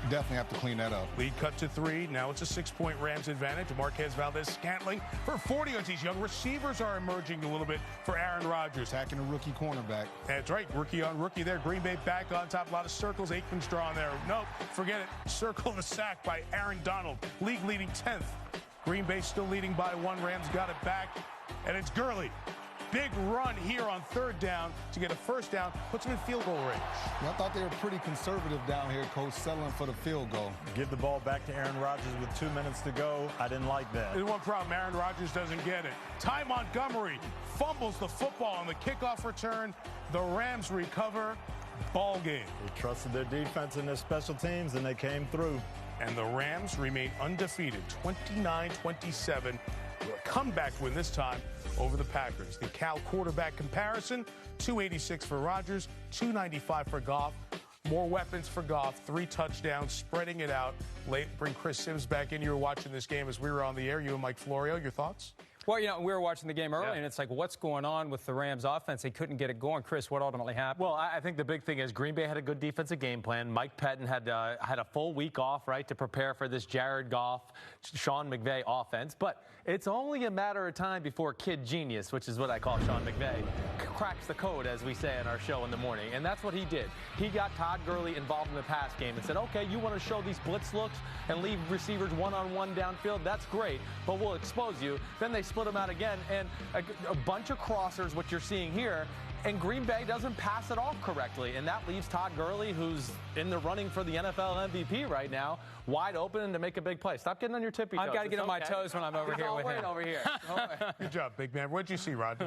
Definitely have to clean that up. Lead cut to 3. Now it's a 6-point Rams advantage. Marquez Valdez-Scantling for 40 yards. These young receivers are emerging a little bit for Aaron Rodgers. Attacking a rookie cornerback. That's right. Rookie on rookie there. Green Bay back on top. A lot of circles. Aikman's drawing there. Nope. Forget it. Circle the sack by Aaron Donald. League leading 10th. Green Bay still leading by 1. Rams got it back. And it's Gurley. Big run here on 3rd down to get a first down, puts him in field goal range. Yeah, I thought they were pretty conservative down here, Coach, settling for the field goal. Give the ball back to Aaron Rodgers with 2 minutes to go. I didn't like that. There's one problem. Aaron Rodgers doesn't get it. Ty Montgomery fumbles the football on the kickoff return. The Rams recover. ball game. They trusted their defense and their special teams, and they came through. And the Rams remain undefeated, 29-27. A comeback win this time over the Packers. The Cal quarterback comparison, 286 for Rodgers, 295 for Goff. More weapons for Goff, 3 touchdowns, spreading it out. Bring Chris Sims back in. You were watching this game as we were on the air. You and Mike Florio, your thoughts? Well, you know, we were watching the game early, and it's like, what's going on with the Rams offense? They couldn't get it going. Chris, what ultimately happened? Well, I think the big thing is Green Bay had a good defensive game plan. Mike Pettin had a full week off, right, to prepare for this Jared Goff, Sean McVay offense. But it's only a matter of time before Kid Genius, which is what I call Sean McVay, cracks the code, as we say in our show in the morning. And that's what he did. He got Todd Gurley involved in the pass game and said, okay, you want to show these blitz looks and leave receivers one-on-one downfield? That's great, but we'll expose you. Then they split them out again. And a bunch of crossers, what you're seeing here, and Green Bay doesn't pass it off correctly. And that leaves Todd Gurley, who's in the running for the NFL MVP right now, wide open to make a big play. Stop getting on your tippy toes. I've got to get on my toes when I'm over here with him. Over here. Good job, big man. What did you see, Rod?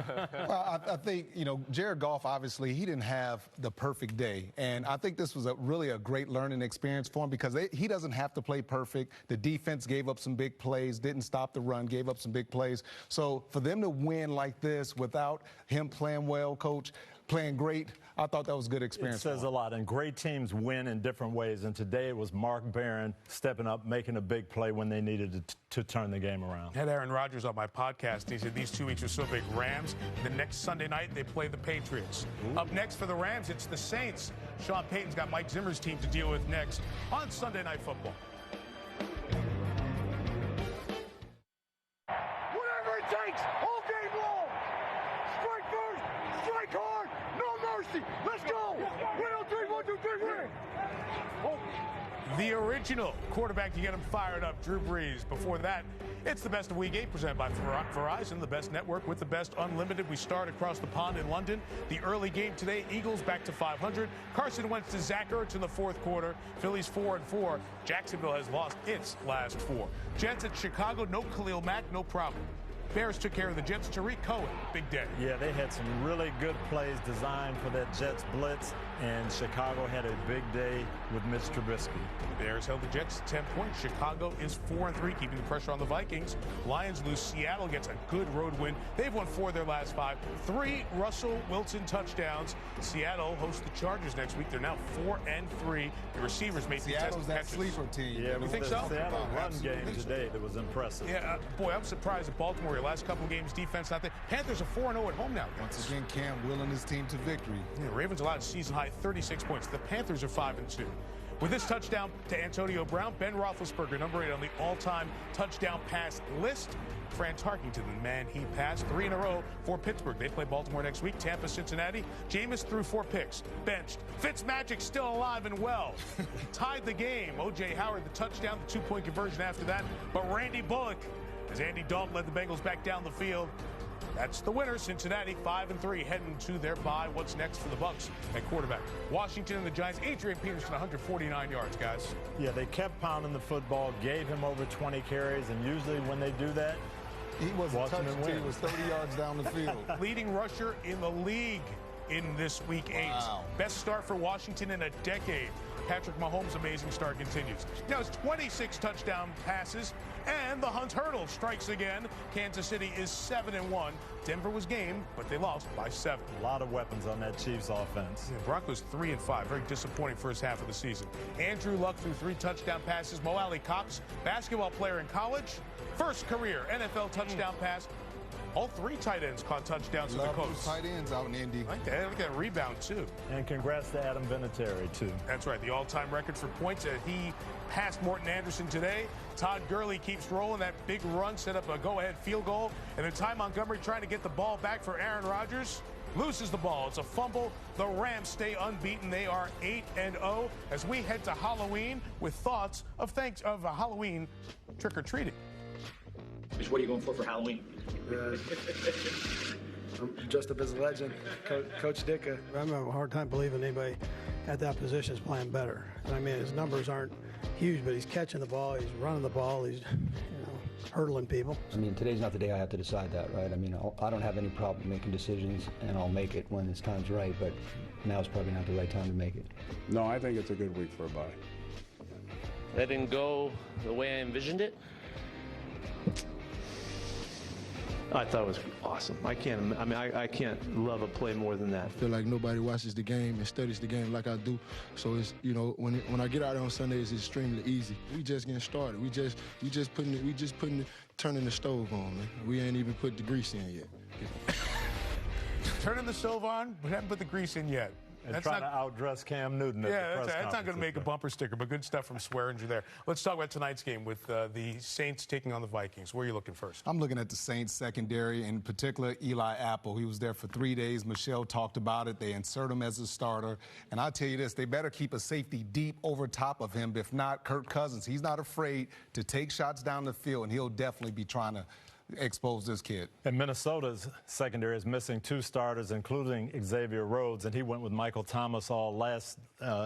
Well, I think, you know, Jared Goff, obviously, he didn't have the perfect day. And I think this was really a great learning experience for him because he doesn't have to play perfect. The defense gave up some big plays, didn't stop the run, gave up some big plays. So for them to win like this without him playing well, Coach, playing great, I thought that was a good experience. It says a lot, and great teams win in different ways, and today it was Mark Barron stepping up, making a big play when they needed to turn the game around. I had Aaron Rodgers on my podcast. He said these 2 weeks are so big. Rams, the next Sunday night, they play the Patriots. Ooh. Up next for the Rams, it's the Saints. Sean Payton's got Mike Zimmer's team to deal with next on Sunday Night Football. Whatever it takes, all game long. Strike first, strike hard, no mercy. Let's go. 1-2-3, 1-2-3, win. The original quarterback to get him fired up, Drew Brees. Before that, it's the Best of Week 8 presented by Verizon, the best network with the best unlimited. We start across the pond in London. The early game today, Eagles back to 500. Carson Wentz to Zach Ertz in the fourth quarter. Phillies 4-4. Jacksonville has lost its last 4. Jets at Chicago, no Khalil Mack, no problem. Bears took care of the Jets. Tariq Cohen, big day. Yeah, they had some really good plays designed for that Jets blitz, and Chicago had a big day with Mitch Trubisky. The Bears held the Jets to 10 points. Chicago is 4-3, keeping the pressure on the Vikings. Lions lose. Seattle gets a good road win. They've won 4 of their last 5. 3 Russell Wilson touchdowns. Seattle hosts the Chargers next week. They're now 4-3. The receivers made Seattle's that sleeper team. Yeah, you think so? Seattle run game today that was impressive. Yeah, boy, I'm surprised at Baltimore. Your last couple games, defense not there. Panthers are 4-0 at home now. Once again, Cam willing his team to victory. Yeah, Ravens allowed season high 36 points. The Panthers are 5-2. With this touchdown to Antonio Brown, Ben Roethlisberger, number 8 on the all-time touchdown pass list. Fran Tarkenton, the man he passed 3 in a row for Pittsburgh. They play Baltimore next week. Tampa, Cincinnati. Jameis threw 4 picks. Benched. Fitzmagic still alive and well. Tied the game. O.J. Howard, the touchdown, the 2-point conversion after that. But Randy Bullock, as Andy Dalton led the Bengals back down the field. That's the winner. Cincinnati 5-3 heading to their bye. What's next for the Bucs at quarterback? Washington and the Giants. Adrian Peterson 149 yards, guys. Yeah, they kept pounding the football, gave him over 20 carries, and usually when they do that, he wasn't touched until he was 30 yards down the field. Leading rusher in the league in this week 8. Wow. Best start for Washington in a decade. Patrick Mahomes' amazing start continues. Now it's 26 touchdown passes, and the Hunt Hurdle strikes again. Kansas City is 7-1. Denver was game, but they lost by 7. A lot of weapons on that Chiefs offense. Yeah, Broncos 3-5. Very disappointing first half of the season. Andrew Luck threw 3 touchdown passes. Mo Alley Cox, basketball player in college, first career NFL touchdown pass. All 3 tight ends caught touchdowns to the coast. Those tight ends out in Indy. I like that. Look at that rebound, too. And congrats to Adam Vinatieri, too. That's right. The all-time record for points. He passed Morton Anderson today. Todd Gurley keeps rolling. That big run set up a go-ahead field goal. And then Ty Montgomery trying to get the ball back for Aaron Rodgers. Loses the ball. It's a fumble. The Rams stay unbeaten. They are 8-0 as we head to Halloween with thoughts of Halloween trick-or-treating. What are you going for Halloween? I'm dressed up as a legend, Coach Dicka. I'm having a hard time believing anybody at that position is playing better. I mean, his numbers aren't huge, but he's catching the ball, he's running the ball, he's hurdling people. I mean, today's not the day I have to decide that, right? I mean, I don't have any problem making decisions, and I'll make it when it's time's right. But now's probably not the right time to make it. No, I think it's a good week for a bye. That didn't go the way I envisioned it. I thought it was awesome. I can't love a play more than that. I feel like nobody watches the game and studies the game like I do. So it's, you know, when I get out there on Sundays, it's extremely easy. We just getting started. We just turning the stove on, man. We ain't even put the grease in yet. Turning the stove on, but haven't put the grease in yet. And that's trying to outdress Cam Newton at the press conference. That's not going to make a bumper sticker, but good stuff from Swearinger there. Let's talk about tonight's game with the Saints taking on the Vikings. Where are you looking first? I'm looking at the Saints secondary, in particular Eli Apple. He was there for 3 days. Michelle talked about it. They insert him as a starter. And I'll tell you this, they better keep a safety deep over top of him. If not, Kirk Cousins, he's not afraid to take shots down the field, and he'll definitely be trying to expose this kid. And Minnesota's secondary is missing 2 starters, including Xavier Rhodes, and he went with Michael Thomas all last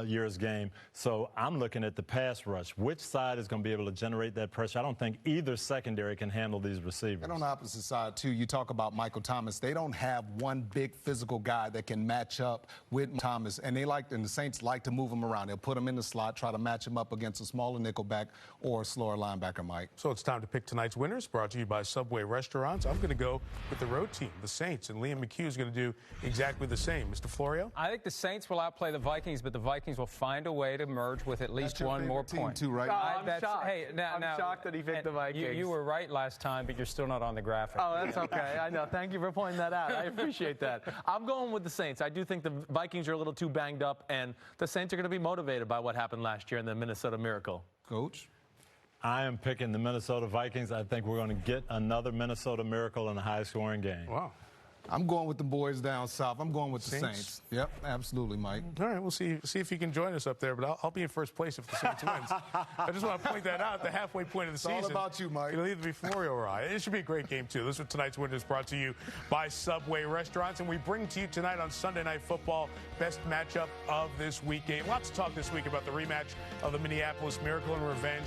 year's game. So I'm looking at the pass rush. Which side is going to be able to generate that pressure? I don't think either secondary can handle these receivers. And on the opposite side, too, you talk about Michael Thomas. They don't have one big physical guy that can match up with Thomas, and the Saints like to move him around. They'll put him in the slot, try to match him up against a smaller nickelback or a slower linebacker, Mike. So it's time to pick tonight's winners, brought to you by Subway Restaurants. I'm going to go with the road team, the Saints, and Liam McHugh is going to do exactly the same. Mr. Florio? I think the Saints will outplay the Vikings, but the Vikings will find a way to merge with at least one more point. Too, right? I'm shocked. Hey, I'm shocked that he picked the Vikings. You were right last time, but you're still not on the graphic. Oh, that's okay. I know. Thank you for pointing that out. I appreciate that. I'm going with the Saints. I do think the Vikings are a little too banged up, and the Saints are going to be motivated by what happened last year in the Minnesota Miracle. Coach? I am picking the Minnesota Vikings. I think we're going to get another Minnesota Miracle in a high-scoring game. Wow. I'm going with the boys down south. I'm going with the Saints. Yep, absolutely, Mike. All right, we'll see if you can join us up there, but I'll be in first place if the Saints wins. I just want to point that out, the halfway point of the season. It's all about you, Mike. It'll either be Florio or I. It should be a great game, too. This is tonight's winner is brought to you by Subway Restaurants, and we bring to you tonight on Sunday Night Football, best matchup of this weekend. Lots to talk this week about the rematch of the Minneapolis Miracle and Revenge.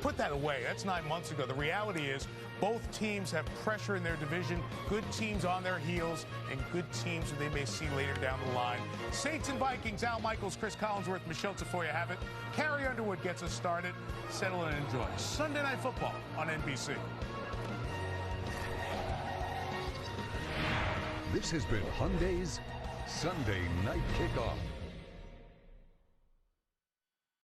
Put that away. That's 9 months ago. The reality is both teams have pressure in their division, good teams on their heels, and good teams who they may see later down the line. Saints and Vikings, Al Michaels, Chris Collinsworth, Michelle Tafoya have it. Carrie Underwood gets us started. Settle and enjoy Sunday Night Football on NBC. This has been Hyundai's Sunday Night Kickoff.